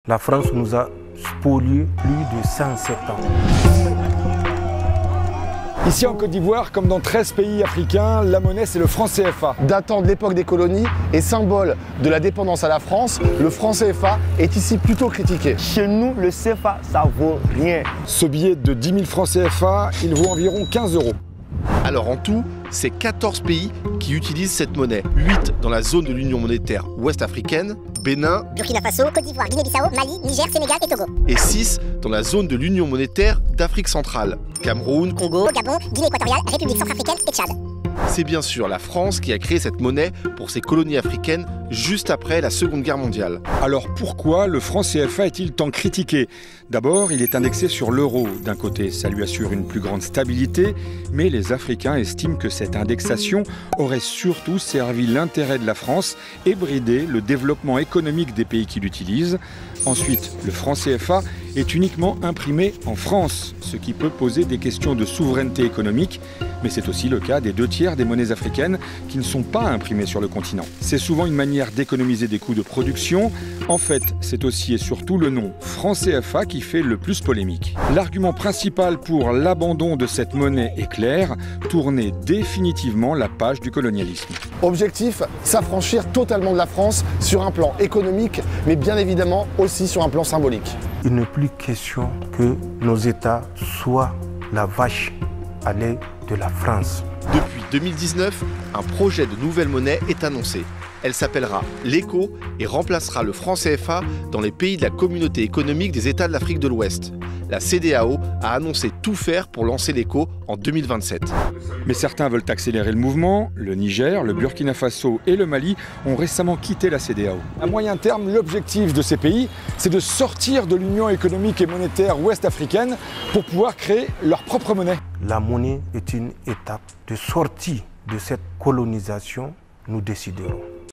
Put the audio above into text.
La France nous a spolié plus de 107 ans. Ici en Côte d'Ivoire, comme dans 13 pays africains, la monnaie c'est le franc CFA. Datant de l'époque des colonies et symbole de la dépendance à la France, le franc CFA est ici plutôt critiqué. Chez nous, le CFA, ça vaut rien. Ce billet de 10 000 francs CFA, il vaut environ 15 €. Alors en tout, c'est 14 pays qui utilisent cette monnaie. 8 dans la zone de l'Union monétaire ouest-africaine, Bénin, Burkina Faso, Côte d'Ivoire, Guinée-Bissau, Mali, Niger, Sénégal et Togo. et 6 dans la zone de l'Union monétaire d'Afrique centrale, Cameroun, Congo, Gabon, Guinée équatoriale, République centrafricaine et Tchad. C'est bien sûr la France qui a créé cette monnaie pour ses colonies africaines juste après la Seconde Guerre mondiale. Alors pourquoi le franc CFA est-il tant critiqué? D'abord, il est indexé sur l'euro. D'un côté, ça lui assure une plus grande stabilité, mais les Africains estiment que cette indexation aurait surtout servi l'intérêt de la France et bridé le développement économique des pays qui l'utilisent. Ensuite, le franc CFA est uniquement imprimé en France, ce qui peut poser des questions de souveraineté économique, mais c'est aussi le cas des 2/3 des monnaies africaines qui ne sont pas imprimées sur le continent. C'est souvent une manière d'économiser des coûts de production. En fait, c'est aussi et surtout le nom franc CFA qui fait le plus polémique. L'argument principal pour l'abandon de cette monnaie est clair, tourner définitivement la page du colonialisme. Objectif, s'affranchir totalement de la France sur un plan économique, mais bien évidemment aussi sur un plan symbolique. Il n'est plus question que nos États soient la vache à lait de la France. Depuis 2019, un projet de nouvelle monnaie est annoncé. Elle s'appellera l'ECO et remplacera le franc CFA dans les pays de la communauté économique des États de l'Afrique de l'Ouest. La CEDEAO a annoncé tout faire pour lancer l'ECO en 2027. Mais certains veulent accélérer le mouvement. Le Niger, le Burkina Faso et le Mali ont récemment quitté la CEDEAO. À moyen terme, l'objectif de ces pays, c'est de sortir de l'Union économique et monétaire ouest-africaine pour pouvoir créer leur propre monnaie. La monnaie est une étape de sortie de cette colonisation. Nous déciderons.